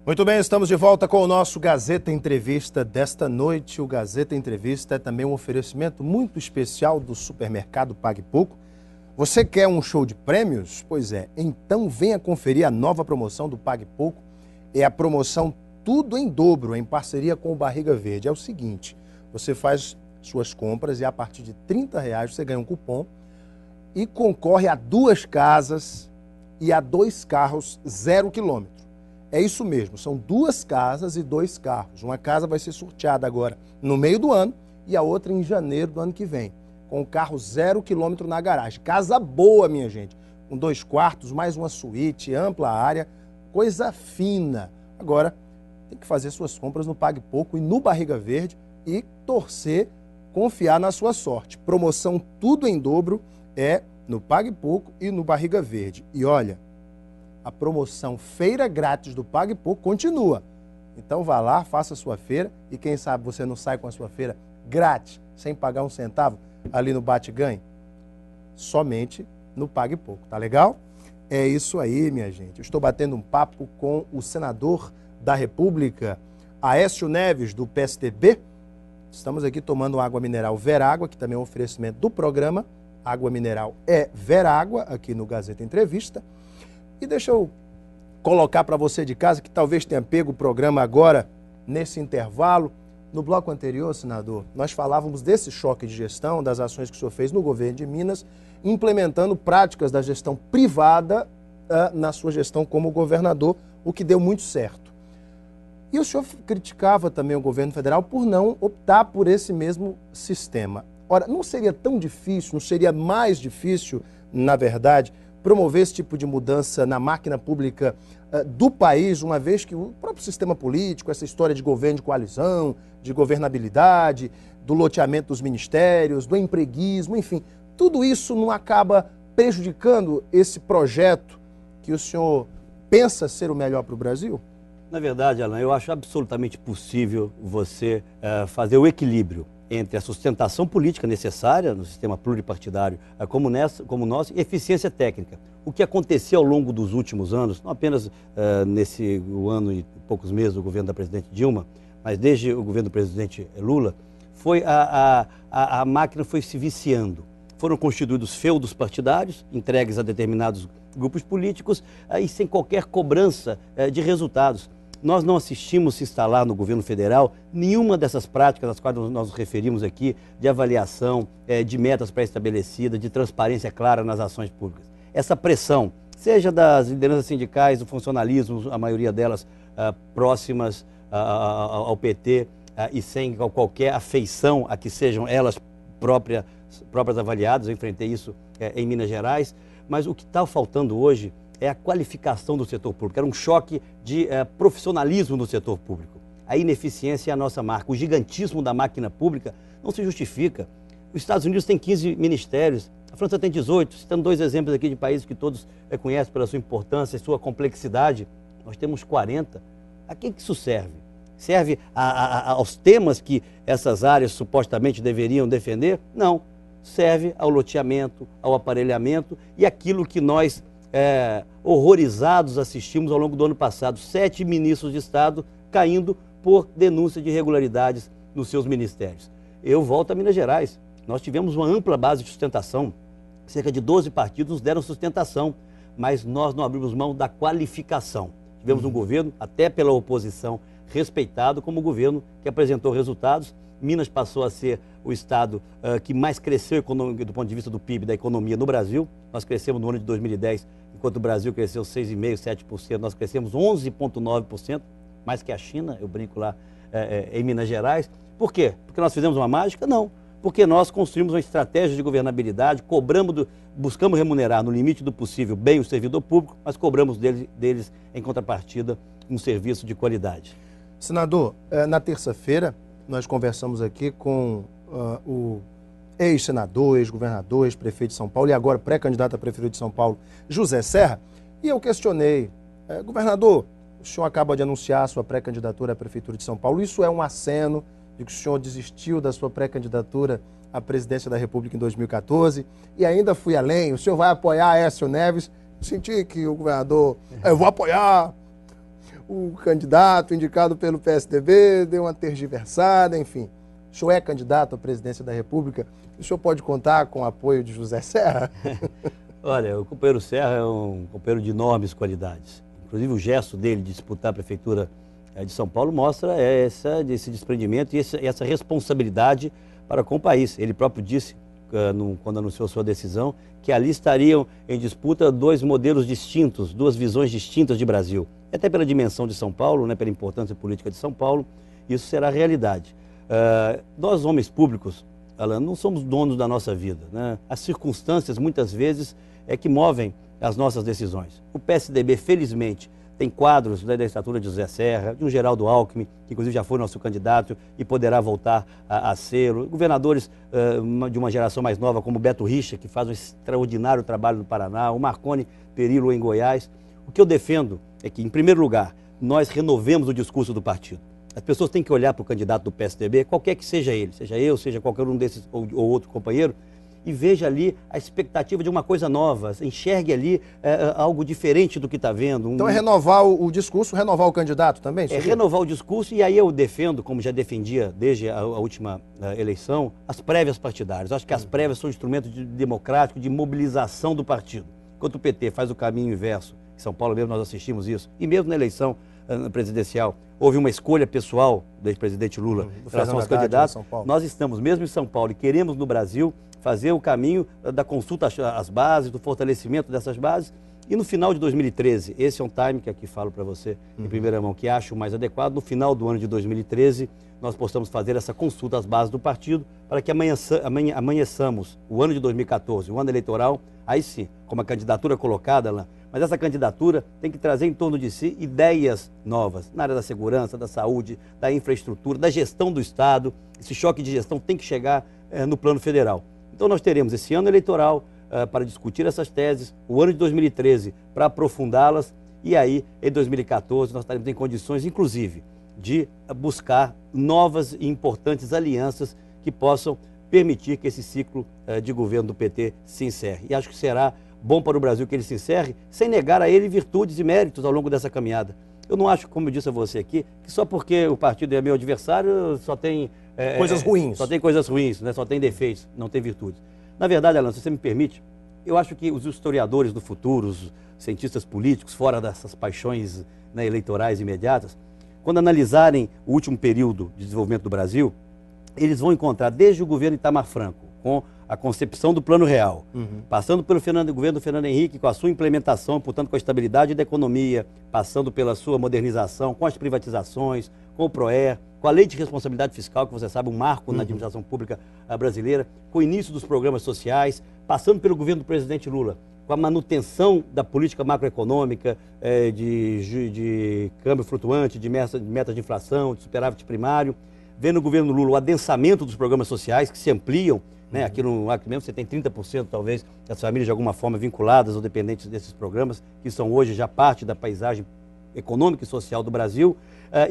Muito bem, estamos de volta com o nosso Gazeta Entrevista desta noite. O Gazeta Entrevista é também um oferecimento muito especial do supermercado Pague Pouco. Você quer um show de prêmios? Pois é, então venha conferir a nova promoção do Pague Pouco. É a promoção Tudo em Dobro, em parceria com o Barriga Verde. É o seguinte, você faz suas compras e a partir de R$30 você ganha um cupom e concorre a 2 casas e a 2 carros 0 km. É isso mesmo, são 2 casas e 2 carros. Uma casa vai ser sorteada agora no meio do ano e a outra em janeiro do ano que vem, com o carro 0 km na garagem. Casa boa, minha gente, com 2 quartos, mais uma suíte, ampla área, coisa fina. Agora, tem que fazer suas compras no Pague Pouco e no Barriga Verde e torcer, confiar na sua sorte. Promoção Tudo em Dobro é no Pague Pouco e no Barriga Verde. E olha, a promoção Feira Grátis do Pague Pouco continua. Então vá lá, faça a sua feira e quem sabe você não sai com a sua feira grátis, sem pagar um centavo ali no Bate-Ganhe. Somente no Pague Pouco, tá legal? É isso aí, minha gente. Eu estou batendo um papo com o senador da República, Aécio Neves, do PSDB. Estamos aqui tomando água mineral Verágua, que também é um oferecimento do programa. Água mineral é Verágua, aqui no Gazeta Entrevista. E deixa eu colocar para você de casa, que talvez tenha pego o programa agora, nesse intervalo. No bloco anterior, senador, nós falávamos desse choque de gestão, das ações que o senhor fez no governo de Minas, implementando práticas da gestão privada na sua gestão como governador, o que deu muito certo. E o senhor criticava também o governo federal por não optar por esse mesmo sistema. Ora, não seria tão difícil, não seria mais difícil, na verdade, promover esse tipo de mudança na máquina pública do país, uma vez que o próprio sistema político, essa história de governo de coalizão, de governabilidade, do loteamento dos ministérios, do empreguismo, enfim, tudo isso não acaba prejudicando esse projeto que o senhor pensa ser o melhor para o Brasil? Na verdade, Alan, eu acho absolutamente possível você fazer o equilíbrio entre a sustentação política necessária no sistema pluripartidário como o nosso e eficiência técnica. O que aconteceu ao longo dos últimos anos, não apenas nesse ano e poucos meses do governo da presidente Dilma, mas desde o governo do presidente Lula, foi a máquina foi se viciando. Foram constituídos feudos partidários, entregues a determinados grupos políticos e sem qualquer cobrança de resultados. Nós não assistimos se instalar no governo federal nenhuma dessas práticas às quais nós nos referimos aqui, de avaliação, de metas pré-estabelecidas, de transparência clara nas ações públicas. Essa pressão, seja das lideranças sindicais, do funcionalismo, a maioria delas próximas ao PT e sem qualquer afeição a que sejam elas próprias avaliadas, eu enfrentei isso em Minas Gerais, mas o que está faltando hoje é a qualificação do setor público. Era um choque de profissionalismo no setor público. A ineficiência é a nossa marca. O gigantismo da máquina pública não se justifica. Os Estados Unidos têm 15 ministérios, a França tem 18, citando 2 exemplos aqui de países que todos conhecem pela sua importância e sua complexidade. Nós temos 40. A quem que isso serve? Serve aos temas que essas áreas supostamente deveriam defender? Não. Serve ao loteamento, ao aparelhamento e aquilo que nós horrorizados assistimos ao longo do ano passado, 7 ministros de Estado caindo por denúncia de irregularidades nos seus ministérios. Eu volto a Minas Gerais. Nós tivemos uma ampla base de sustentação, cerca de 12 partidos nos deram sustentação, mas nós não abrimos mão da qualificação. Tivemos um governo, até pela oposição, respeitado como governo que apresentou resultados. Minas passou a ser o estado que mais cresceu do ponto de vista do PIB, da economia no Brasil. Nós crescemos no ano de 2010, enquanto o Brasil cresceu 6,5%, 7%, nós crescemos 11,9%, mais que a China, eu brinco lá em Minas Gerais. Por quê? Porque nós fizemos uma mágica? Não. Porque nós construímos uma estratégia de governabilidade, buscamos remunerar no limite do possível bem o servidor público, mas cobramos deles em contrapartida um serviço de qualidade. Senador, na terça-feira nós conversamos aqui com o ex-senador, ex-governador, ex-prefeito de São Paulo e agora pré-candidato a prefeito de São Paulo, José Serra, e eu questionei, governador, o senhor acaba de anunciar a sua pré-candidatura à prefeitura de São Paulo, isso é um aceno de que o senhor desistiu da sua pré-candidatura à presidência da República em 2014 e ainda fui além, o senhor vai apoiar Aécio Neves? Senti que o governador, eu vou apoiar o candidato indicado pelo PSDB deu uma tergiversada, enfim. O senhor é candidato à presidência da República, o senhor pode contar com o apoio de José Serra? Olha, o companheiro Serra é um companheiro de enormes qualidades. Inclusive o gesto dele de disputar a prefeitura de São Paulo mostra esse desprendimento e essa responsabilidade para com o país. Ele próprio disse, quando anunciou sua decisão, que ali estariam em disputa dois modelos distintos, duas visões distintas de Brasil. Até pela dimensão de São Paulo, né, pela importância política de São Paulo, isso será realidade. Nós, homens públicos, Alan, não somos donos da nossa vida, né? As circunstâncias, muitas vezes, é que movem as nossas decisões. O PSDB, felizmente, tem quadros da estatura de José Serra, de um Geraldo Alckmin, que inclusive já foi nosso candidato e poderá voltar a ser. Governadores de uma geração mais nova, como Beto Richa, que faz um extraordinário trabalho no Paraná, o Marconi Perillo em Goiás. O que eu defendo é que, em primeiro lugar, nós renovemos o discurso do partido. As pessoas têm que olhar para o candidato do PSDB, qualquer que seja ele, seja eu, seja qualquer um desses ou outro companheiro, e veja ali a expectativa de uma coisa nova, enxergue ali algo diferente do que está vendo. Então é renovar o discurso, renovar o candidato também? É renovar o discurso, e aí eu defendo, como já defendia desde a última eleição, as prévias partidárias. Eu acho que as prévias são um instrumento democrático de mobilização do partido. Enquanto o PT faz o caminho inverso, em São Paulo mesmo nós assistimos isso, e mesmo na eleição presidencial, houve uma escolha pessoal do ex-presidente Lula em relação aos candidatos. Nós estamos, mesmo em São Paulo, e queremos no Brasil fazer o caminho da consulta às bases, do fortalecimento dessas bases. E no final de 2013, esse é um time que aqui falo para você em primeira mão, que acho mais adequado, no final do ano de 2013, nós possamos fazer essa consulta às bases do partido para que amanheçamos o ano de 2014, o ano eleitoral, aí sim, com uma candidatura colocada lá. Mas essa candidatura tem que trazer em torno de si ideias novas, na área da segurança, da saúde, da infraestrutura, da gestão do Estado. Esse choque de gestão tem que chegar no plano federal. Então nós teremos esse ano eleitoral para discutir essas teses, o ano de 2013 para aprofundá-las, e aí em 2014 nós estaremos em condições, inclusive, de buscar novas e importantes alianças que possam permitir que esse ciclo de governo do PT se encerre. E acho que será bom para o Brasil que ele se encerre, sem negar a ele virtudes e méritos ao longo dessa caminhada. Eu não acho, como eu disse a você aqui, que só porque o partido é meu adversário só tem coisas ruins. Só tem coisas ruins, né? Só tem defeitos, não tem virtudes. Na verdade, Alan, se você me permite, eu acho que os historiadores do futuro, os cientistas políticos, fora dessas paixões, né, eleitorais imediatas, quando analisarem o último período de desenvolvimento do Brasil, eles vão encontrar desde o governo Itamar Franco, com a concepção do Plano Real, passando pelo governo do Fernando Henrique, com a sua implementação, portanto, com a estabilidade da economia, passando pela sua modernização, com as privatizações, com o PROER, com a lei de responsabilidade fiscal, que você sabe, um marco na administração pública brasileira, com o início dos programas sociais, passando pelo governo do presidente Lula, com a manutenção da política macroeconômica, de câmbio flutuante, de metas de inflação, de superávit primário, vendo o governo Lula o adensamento dos programas sociais que se ampliam, né? Aqui no Acre mesmo você tem 30% talvez das famílias de alguma forma vinculadas ou dependentes desses programas, que são hoje já parte da paisagem econômica e social do Brasil,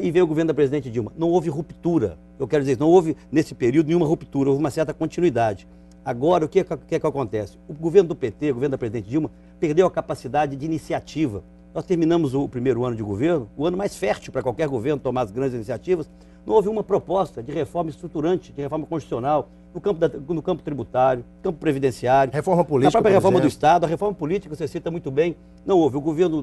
e veio o governo da presidente Dilma. Não houve ruptura, eu quero dizer, não houve nesse período nenhuma ruptura, houve uma certa continuidade. Agora, o que acontece? O governo do PT, o governo da presidente Dilma, perdeu a capacidade de iniciativa. Nós terminamos o primeiro ano de governo, o ano mais fértil para qualquer governo tomar as grandes iniciativas. Não houve uma proposta de reforma estruturante, de reforma constitucional, no campo tributário, campo previdenciário, reforma política, a própria reforma do Estado, a reforma política, você cita muito bem. Não houve. O governo,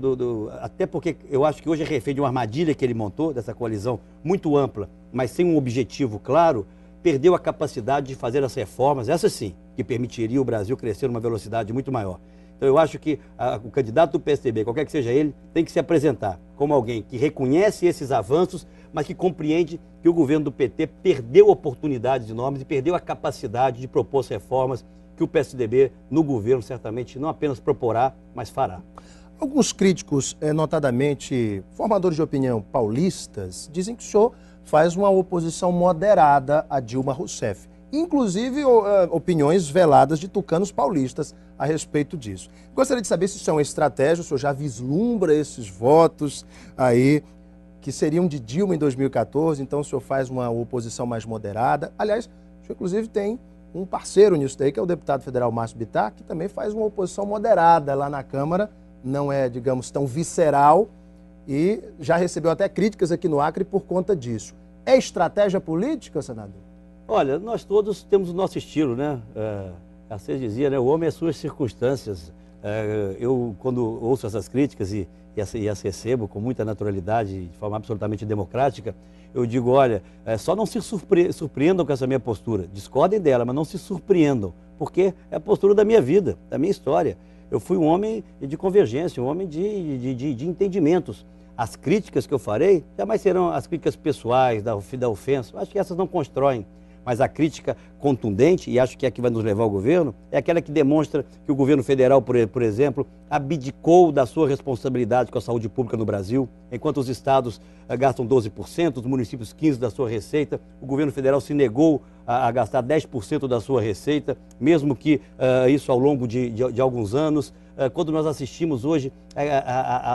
até porque eu acho que hoje é refém de uma armadilha que ele montou, dessa coalizão muito ampla, mas sem um objetivo claro, perdeu a capacidade de fazer as reformas, essas sim, que permitiria o Brasil crescer numa velocidade muito maior. Então eu acho que o candidato do PSDB, qualquer que seja ele, tem que se apresentar como alguém que reconhece esses avanços, mas que compreende que o governo do PT perdeu oportunidades enormes e perdeu a capacidade de propor as reformas que o PSDB no governo certamente não apenas proporá, mas fará. Alguns críticos, notadamente formadores de opinião paulistas, dizem que o senhor faz uma oposição moderada a Dilma Rousseff. Inclusive opiniões veladas de tucanos paulistas a respeito disso. Gostaria de saber se isso é uma estratégia, o senhor já vislumbra esses votos aí, que seriam de Dilma em 2014, então o senhor faz uma oposição mais moderada. Aliás, o senhor inclusive tem um parceiro nisso daí, que é o deputado federal Márcio Bittar, que também faz uma oposição moderada lá na Câmara, não é, digamos, tão visceral, e já recebeu até críticas aqui no Acre por conta disso. É estratégia política, senador? Olha, nós todos temos o nosso estilo, né? Você dizia, né? O homem é suas circunstâncias. Eu, quando ouço essas críticas e as recebo com muita naturalidade, de forma absolutamente democrática, eu digo, olha, só não se surpreendam com essa minha postura. Discordem dela, mas não se surpreendam, porque é a postura da minha vida, da minha história. Eu fui um homem de convergência, um homem de entendimentos. As críticas que eu farei jamais serão as críticas pessoais, da ofensa. Eu acho que essas não constroem. Mas a crítica contundente, e acho que é a que vai nos levar ao governo, é aquela que demonstra que o governo federal, por exemplo, abdicou da sua responsabilidade com a saúde pública no Brasil. Enquanto os estados gastam 12%, os municípios 15% da sua receita, o governo federal se negou a gastar 10% da sua receita, mesmo que isso ao longo de alguns anos. Quando nós assistimos hoje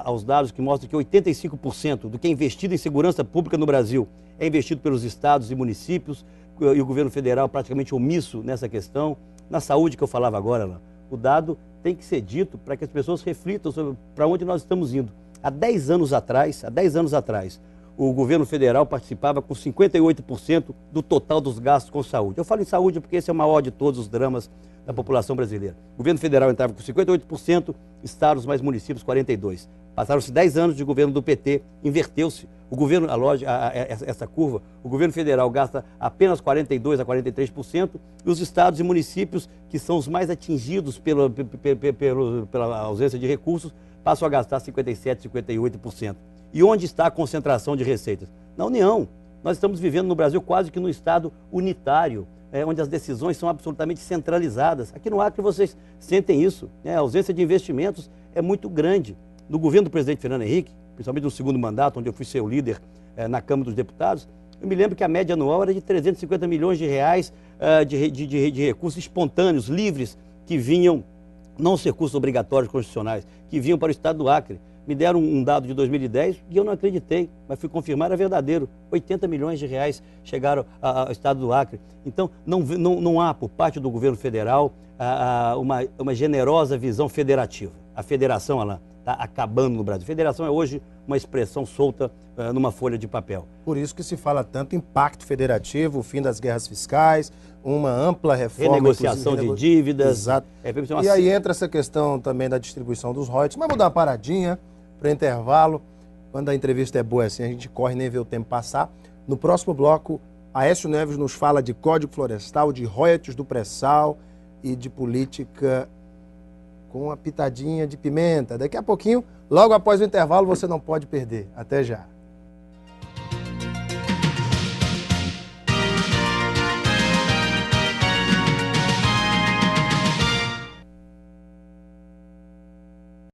aos dados que mostram que 85% do que é investido em segurança pública no Brasil é investido pelos estados e municípios, e o governo federal praticamente omisso nessa questão. Na saúde que eu falava agora, o dado tem que ser dito para que as pessoas reflitam sobre para onde nós estamos indo. Há 10 anos atrás, o governo federal participava com 58% do total dos gastos com saúde. Eu falo em saúde porque esse é o maior de todos os dramas da população brasileira. O governo federal entrava com 58%, estados mais municípios 42%. Passaram-se 10 anos de governo do PT, inverteu-se. O governo, essa curva, o governo federal gasta apenas 42% a 43%, e os estados e municípios, que são os mais atingidos pela ausência de recursos, passam a gastar 57%, 58%. E onde está a concentração de receitas? Na União. Nós estamos vivendo no Brasil quase que num estado unitário, onde as decisões são absolutamente centralizadas. Aqui no Acre vocês sentem isso, né? A ausência de investimentos é muito grande. No governo do presidente Fernando Henrique, principalmente no segundo mandato, onde eu fui seu líder na Câmara dos Deputados, eu me lembro que a média anual era de 350 milhões de reais de recursos espontâneos, livres, que vinham, não os recursos obrigatórios constitucionais, que vinham para o estado do Acre. Me deram um dado de 2010 e eu não acreditei, mas fui confirmar, era verdadeiro. 80 milhões de reais chegaram ao estado do Acre. Então, não há, por parte do governo federal, uma generosa visão federativa. A federação, Alain, está acabando no Brasil. Federação é hoje uma expressão solta numa folha de papel. Por isso que se fala tanto em pacto federativo, o fim das guerras fiscais, uma ampla reforma... Renegociação de dívidas. Exato. E aí entra essa questão também da distribuição dos royalties. Mas vou dar uma paradinha para intervalo. Quando a entrevista é boa assim, a gente corre nem vê o tempo passar. No próximo bloco, Aécio Neves nos fala de Código Florestal, de royalties do pré-sal e de política com uma pitadinha de pimenta. Daqui a pouquinho, logo após o intervalo, você não pode perder. Até já.